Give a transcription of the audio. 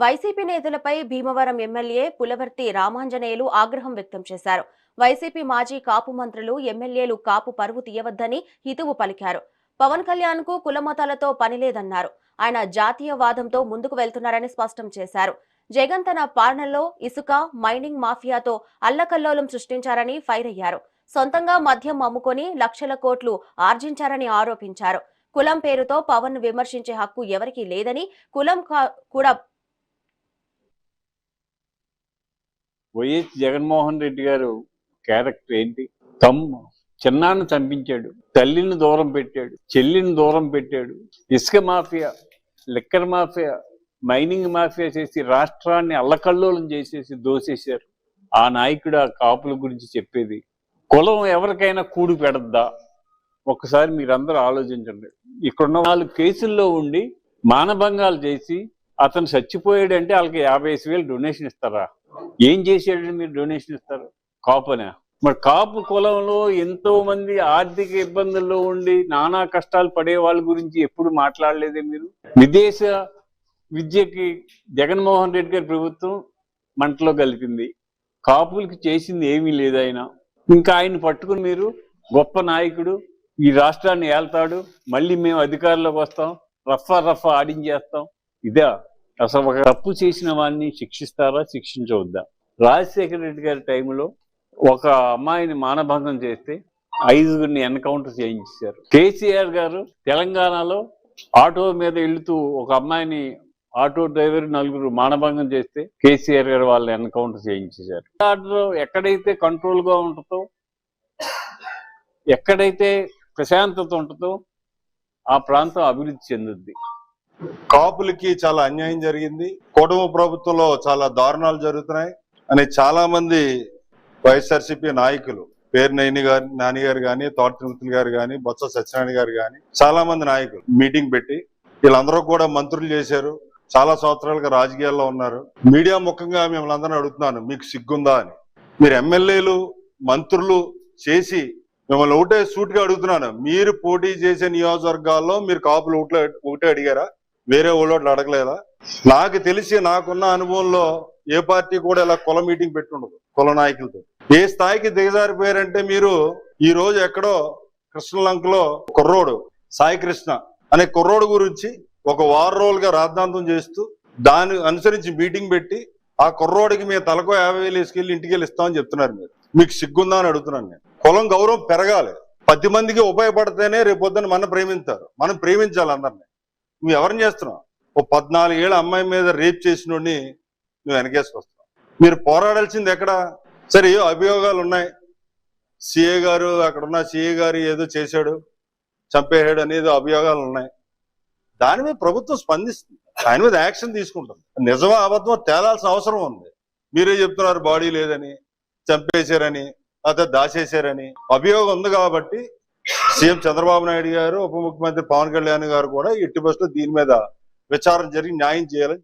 YCP నేతలపై Bhimavaram MLA Pulavarthi Ramanjaneyulu ఆగ్రహం వ్యక్తం చేశారు. వైసీపీ మాజీ కాపు మంత్రులు ఎమ్మెల్యేలు కాపు పరువు తీయవద్దని హితవు పలికారు. పవన్ కళ్యాణ్ కు కులమతాలతో పనిలేదన్నారు. ఆయన జాతీయవాదంతో ముందుకు వెళ్తున్నారని స్పష్టం చేశారు. జగన్ తన పాలనలో ఇసుక మైనింగ్ మాఫియాతో అల్లకల్లోలం సృష్టించారని ఫైర్ అయ్యారు. సొంతంగా మద్యం అమ్ముకొని లక్షల కోట్లు ఆర్జించారని ఆరోపించారు. కులం పేరుతో పవన్ విమర్శించే హక్కు ఎవరికీ లేదని, కులం కూడా వైఎస్ జగన్మోహన్ రెడ్డి గారు క్యారెక్టర్ ఏంటి? చిన్నాన్ని చంపించాడు, తల్లిని దూరం పెట్టాడు, చెల్లిని దూరం పెట్టాడు, ఇసుక mafia, liquor mafia, mining mafia చేసి రాష్ట్రాన్ని అల్లకల్లోలం చేసేసి దోసేశారు. ఆ నాయకుడు ఆ కాపుల గురించి చెప్పేది. కులం ఎవరికైనా కూడి పెడద్దా? ఒక్కసారి మీరందరూ ఆలోచించండి. ఇక్కడున్న 4 కేసుల్లో ఉండి మానభంగాలు చేసి అతను చచ్చిపోయాడంటే వాళ్ళకి 55,000 డొనేషన్ ఇస్తారా? ఏం చేసాడని మీరు డొనేషన్ ఇస్తారు? కాపునా? మరి కాపు కులంలో ఎంతో మంది ఆర్థిక ఇబ్బందుల్లో ఉండి నానా కష్టాలు పడే వాళ్ళ గురించి ఎప్పుడు మాట్లాడలేదే మీరు? విదేశ విద్యకి జగన్మోహన్ రెడ్డి గారి ప్రభుత్వం మంటలో కలిపింది. కాపులకి చేసింది ఏమీ లేదు ఆయన. ఇంకా ఆయన పట్టుకుని మీరు గొప్ప నాయకుడు, ఈ రాష్ట్రాన్ని ఏళ్తాడు, మళ్ళీ మేము అధికారంలోకి వస్తాం, రఫా ఆడించేస్తాం. ఇదా అసలు? ఒక తప్పు చేసిన వాడిని శిక్షిస్తారా, శిక్షించవద్దా? రాజశేఖర రెడ్డి గారి టైంలో ఒక అమ్మాయిని మానభంగం చేస్తే 5గురిని ఎన్కౌంటర్ చేయించారు. కేసీఆర్ గారు తెలంగాణలో ఆటో మీద వెళుతూ ఒక అమ్మాయిని, ఆటో డ్రైవర్ 4 మానభంగం చేస్తే కేసీఆర్ గారు వాళ్ళని ఎన్కౌంటర్ చేయించారు. ఎక్కడైతే కంట్రోల్ గా ఉంటుందో, ఎక్కడైతే ప్రశాంతత ఉంటుందో ఆ ప్రాంతం అభివృద్ధి చెందుద్ది. కాపులకి చాలా అన్యాయం జరిగింది. కూటమి ప్రభుత్వంలో చాలా దారుణాలు జరుగుతున్నాయి అని చాలా మంది వైఎస్ఆర్సీపీ నాయకులు, పేరు నాని గారు కానీ, తోట తిరుమతులు గారు కానీ, బొత్స సత్యనారాయణ గారు కానీ, చాలా మంది నాయకులు మీటింగ్ పెట్టి వీళ్ళందరూ కూడా మంత్రులు చేశారు. చాలా సంవత్సరాలుగా రాజకీయాల్లో ఉన్నారు. మీడియా ముఖంగా మిమ్మల్ని అందరినీ అడుగుతున్నాను, మీకు సిగ్గుందా అని? మీరు ఎమ్మెల్యేలు మంత్రులు చేసి మిమ్మల్ని ఒకటే సూటిగా అడుగుతున్నాను, మీరు పోటీ చేసే నియోజకవర్గాల్లో మీరు కాపులు ఒకటే అడిగారా? వేరే ఓట్లు అడగలేదా? నాకు తెలిసి నాకున్న అనుభవంలో ఏ పార్టీ కూడా ఇలా కుల మీటింగ్ పెట్టుండదు. కుల నాయకులతో ఏ స్థాయికి దిగజారిపోయారంటే, మీరు ఈ రోజు ఎక్కడో కృష్ణలంకలో కుర్రోడు సాయి కృష్ణ అనే కుర్రోడు గురించి ఒక వారం రోజులుగా రాద్ధాంతం చేస్తూ దాన్ని అనుసరించి మీటింగ్ పెట్టి ఆ కుర్రోడికి మేము తలకో 50,000 వేసుకెళ్ళి ఇంటికి వెళ్ళి ఇస్తామని చెప్తున్నారు. మీకు సిగ్గుందా అని అడుగుతున్నాను నేను. కులం గౌరవం పెరగాలి. 10 మందికి ఉపయోగపడితేనే రేపొద్దున మనం ప్రేమిస్తారు. మనం ప్రేమించాలి అందరినీ. నువ్వు ఎవరిని చేస్తున్నావు? ఓ 14 ఏళ్ళ అమ్మాయి మీద రేప్ చేసినోడిని నువ్వు వెనకేసుకొస్తున్నావు. మీరు పోరాడాల్సింది ఎక్కడ? సరే, అభియోగాలు ఉన్నాయి. సిఏ గారు, అక్కడ ఉన్న సిఏ గారు ఏదో చేశాడు, చంపేశాడు అనేది అభియోగాలు ఉన్నాయి. దాని మీద ప్రభుత్వం స్పందిస్తుంది, ఆయన మీద యాక్షన్ తీసుకుంటుంది. నిజమా అబద్ధమో తేలాల్సిన అవసరం ఉంది. మీరే చెప్తున్నారు బాడీ లేదని, చంపేశారని, అతను దాచేశారని. అభియోగం ఉంది కాబట్టి సీఎం చంద్రబాబు నాయుడు గారు, ఉప ముఖ్యమంత్రి పవన్ కళ్యాణ్ గారు కూడా ఎట్టి బస్సులో దీని మీద విచారణ జరిగి న్యాయం చేయాలని